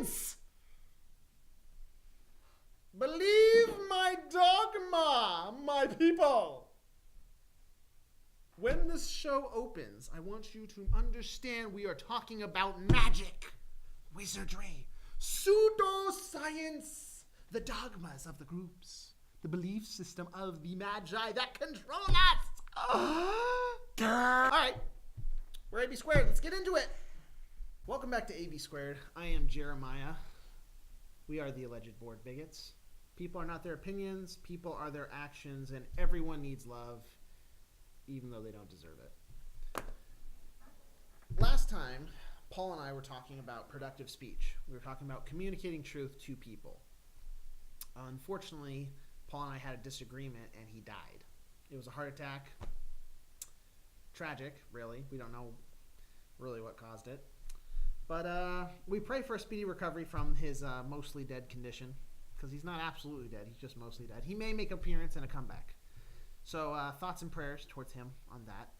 Pseudoscience! Believe my dogma, my people! When this show opens, I want you to understand we are talking about magic, wizardry, pseudoscience, the dogmas of the groups, the belief system of the magi that control us. All right, we're AB Squared. Let's get into it. Welcome back to AB Squared. I am Jeremiah. We are the alleged bored bigots. People are not their opinions. People are their actions, and everyone needs love, even though they don't deserve it. Last time, Paul and I were talking about productive speech. We were talking about communicating truth to people. Unfortunately, Paul and I had a disagreement, and he died. It was a heart attack. Tragic, really. We don't know really what caused it. But we pray for a speedy recovery from his mostly dead condition, because he's not absolutely dead. He's just mostly dead. He may make an appearance and a comeback. So thoughts and prayers towards him on that.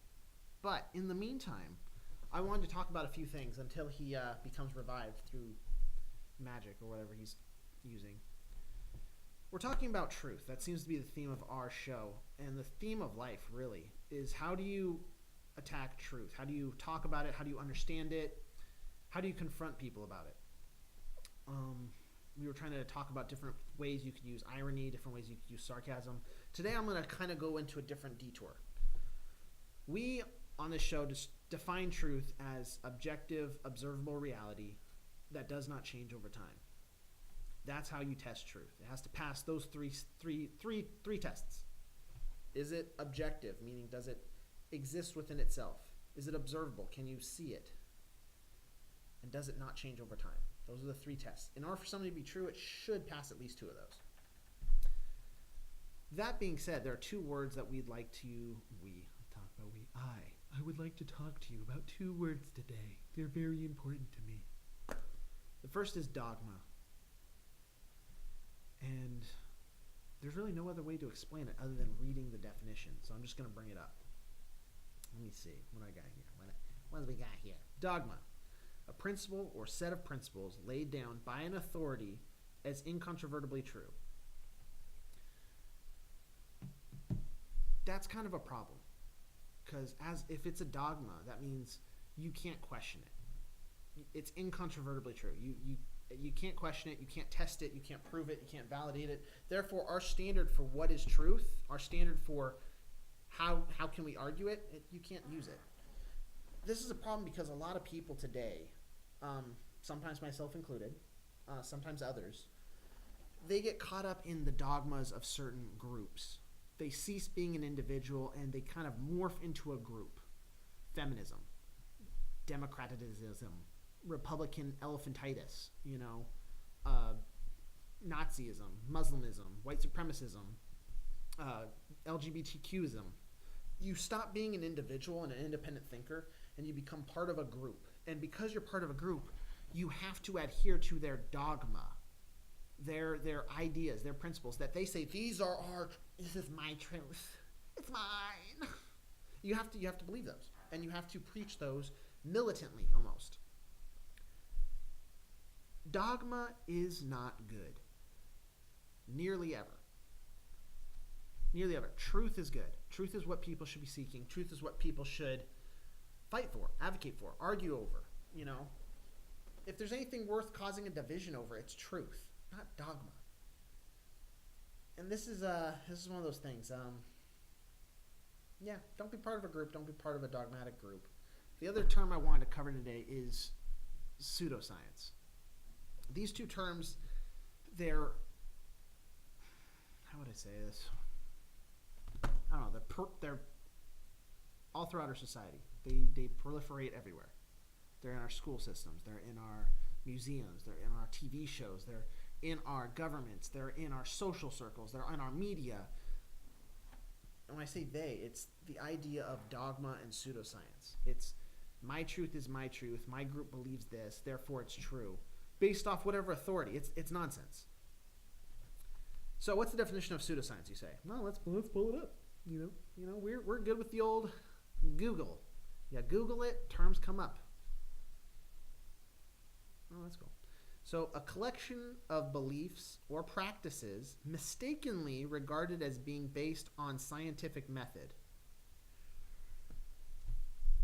But in the meantime, I wanted to talk about a few things until he becomes revived through magic or whatever he's using. We're talking about truth. That seems to be the theme of our show. And the theme of life, really, is how do you attack truth? How do you talk about it? How do you understand it? How do you confront people about it? We were trying to talk about different ways you could use irony, different ways you could use sarcasm. Today I'm going to kind of go into a different detour. We, on this show, just define truth as objective, observable reality that does not change over time. That's how you test truth. It has to pass those three tests. Is it objective, meaning does it exist within itself? Is it observable? Can you see it? And does it not change over time? Those are the three tests. In order for something to be true, it should pass at least two of those. That being said, there are two words that we'd like to, I would like to talk to you about two words today. They're very important to me. The first is dogma. And there's really no other way to explain it other than reading the definition. So I'm just going to bring it up. Let me see what I got here. What do we got here? Dogma. A principle or set of principles laid down by an authority as incontrovertibly true. That's kind of a problem, because if it's a dogma, that means you can't question it. It's incontrovertibly true. You can't question it, you can't test it, you can't prove it, you can't validate it. Therefore, our standard for what is truth, our standard for how can we argue it, you can't use it. This is a problem because a lot of people today, sometimes myself included, sometimes others, they get caught up in the dogmas of certain groups. They cease being an individual and they kind of morph into a group. Feminism, democratism, Republican elephantitis, Nazism, Muslimism, white supremacism, LGBTQism. You stop being an individual and an independent thinker, and you become part of a group. And because you're part of a group, you have to adhere to their dogma, their ideas, their principles, that they say, this is my truth. It's mine. You have to believe those, and you have to preach those militantly almost. Dogma is not good. Nearly ever. Nearly ever. Truth is good. Truth is what people should be seeking. Truth is what people should fight for, advocate for, argue over. If there's anything worth causing a division over, it's truth, not dogma. And this is one of those things. Don't be part of a group. Don't be part of a dogmatic group. The other term I wanted to cover today is pseudoscience. These two terms, how would I say this? I don't know. They're all throughout our society. They proliferate everywhere. They're in our school systems. They're in our museums. They're in our TV shows. They're in our governments. They're in our social circles. They're in our media. And when I say they, it's the idea of dogma and pseudoscience. It's my truth is my truth. My group believes this, therefore it's true, based off whatever authority. It's nonsense. So what's the definition of pseudoscience, you say? Well, let's pull it up. We're good with the old Google. Yeah, Google it, terms come up. Oh, that's cool. So a collection of beliefs or practices mistakenly regarded as being based on scientific method.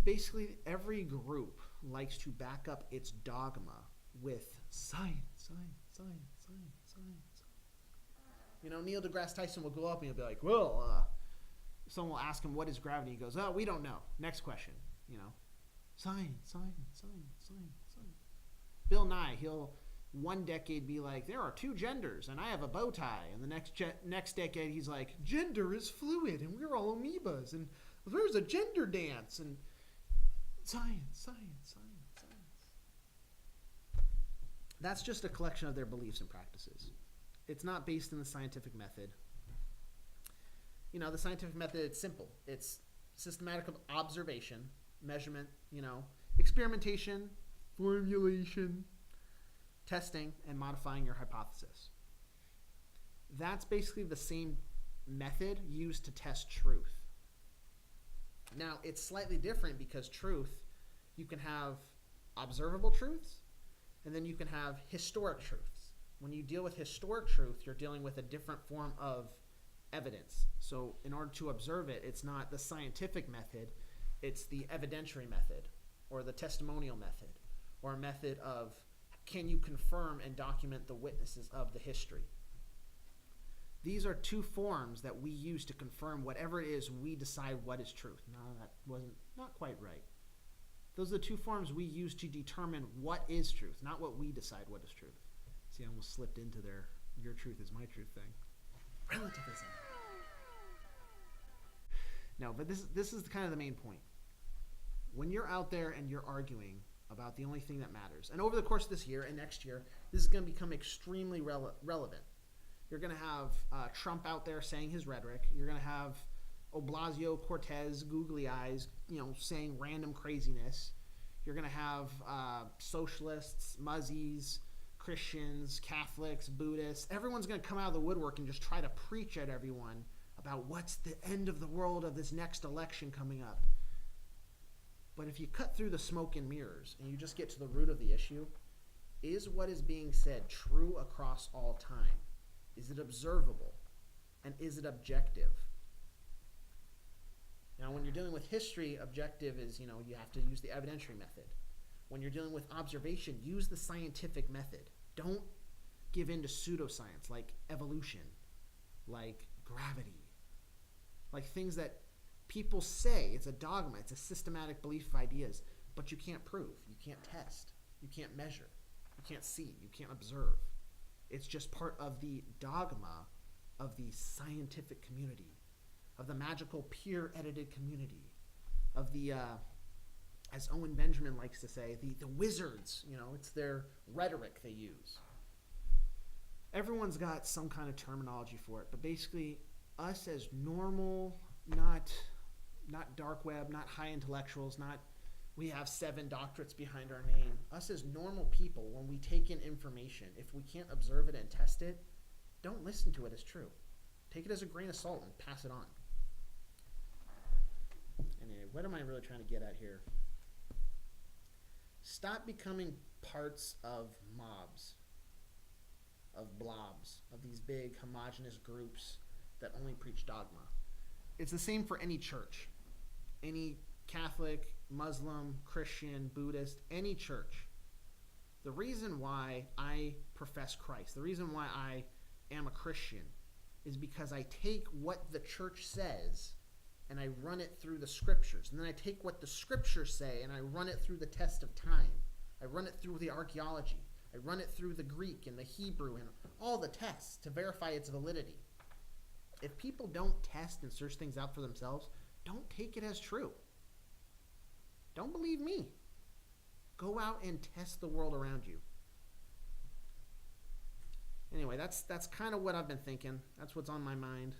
Basically, every group likes to back up its dogma with science. Neil deGrasse Tyson will go up and he'll be like, well, someone will ask him, what is gravity? He goes, oh, we don't know. Next question. Science. Bill Nye, he'll one decade be like, there are two genders and I have a bow tie. And the next decade he's like, gender is fluid and we're all amoebas and there's a gender dance and science. That's just a collection of their beliefs and practices. It's not based in the scientific method. The scientific method, it's simple. It's systematic observation, measurement, experimentation, formulation, testing, and modifying your hypothesis. That's basically the same method used to test truth. Now, it's slightly different because truth, you can have observable truths, and then you can have historic truths. When you deal with historic truth, you're dealing with a different form of evidence. So in order to observe it, it's not the scientific method, it's the evidentiary method, or the testimonial method, or a method of can you confirm and document the witnesses of the history. These are two forms that we use to confirm whatever it is we decide what is truth. No, that wasn't not quite right. Those are the two forms we use to determine what is truth, not what we decide what is truth. See, I almost slipped into their your truth is my truth thing. Relativism. No, but this is kind of the main point. When you're out there and you're arguing about the only thing that matters, and over the course of this year and next year, this is going to become extremely relevant. You're going to have Trump out there saying his rhetoric. You're going to have Blasio, Cortez, googly eyes, saying random craziness. You're going to have socialists, muzzies, Christians, Catholics, Buddhists. Everyone's going to come out of the woodwork and just try to preach at everyone about what's the end of the world of this next election coming up. But if you cut through the smoke and mirrors and you just get to the root of the issue, is what is being said true across all time? Is it observable? And is it objective? Now, when you're dealing with history, objective is, you have to use the evidentiary method. When you're dealing with observation, use the scientific method. Don't give in to pseudoscience like evolution, like gravity, like things that people say. It's a dogma. It's a systematic belief of ideas, but you can't prove. You can't test. You can't measure. You can't see. You can't observe. It's just part of the dogma of the scientific community, of the magical peer-edited community, of the, as Owen Benjamin likes to say, the wizards. It's their rhetoric they use. Everyone's got some kind of terminology for it, but basically us as normal, not dark web, not high intellectuals, not we have 7 doctorates behind our name. Us as normal people, when we take in information, if we can't observe it and test it, don't listen to it as true. Take it as a grain of salt and pass it on. Anyway, what am I really trying to get at here? Stop becoming parts of mobs, of blobs, of these big homogenous groups that only preach dogma. It's the same for any church, any Catholic, Muslim, Christian, Buddhist, any church. The reason why I profess Christ, the reason why I am a Christian, is because I take what the church says and I run it through the scriptures. And then I take what the scriptures say and I run it through the test of time. I run it through the archaeology. I run it through the Greek and the Hebrew and all the tests to verify its validity. If people don't test and search things out for themselves, don't take it as true. Don't believe me. Go out and test the world around you. Anyway, that's kind of what I've been thinking. That's what's on my mind.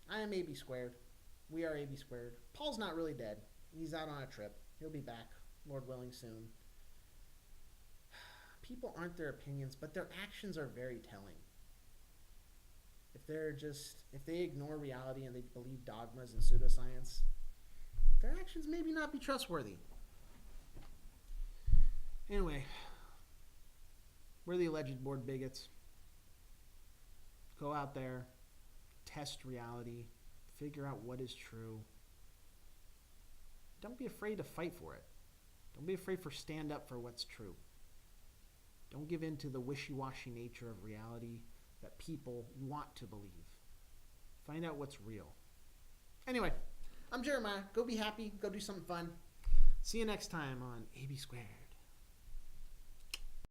I am AB squared. We are AB squared. Paul's not really dead. He's out on a trip. He'll be back, Lord willing, soon. People aren't their opinions, but their actions are very telling. If they ignore reality and they believe dogmas and pseudoscience, their actions maybe not be trustworthy. Anyway, we're the alleged bored bigots. Go out there, test reality, figure out what is true. Don't be afraid to fight for it. Don't be afraid to stand up for what's true. Don't give in to the wishy-washy nature of reality that people want to believe. Find out what's real. Anyway, I'm Jeremiah. Go be happy. Go do something fun. See you next time on AB Squared.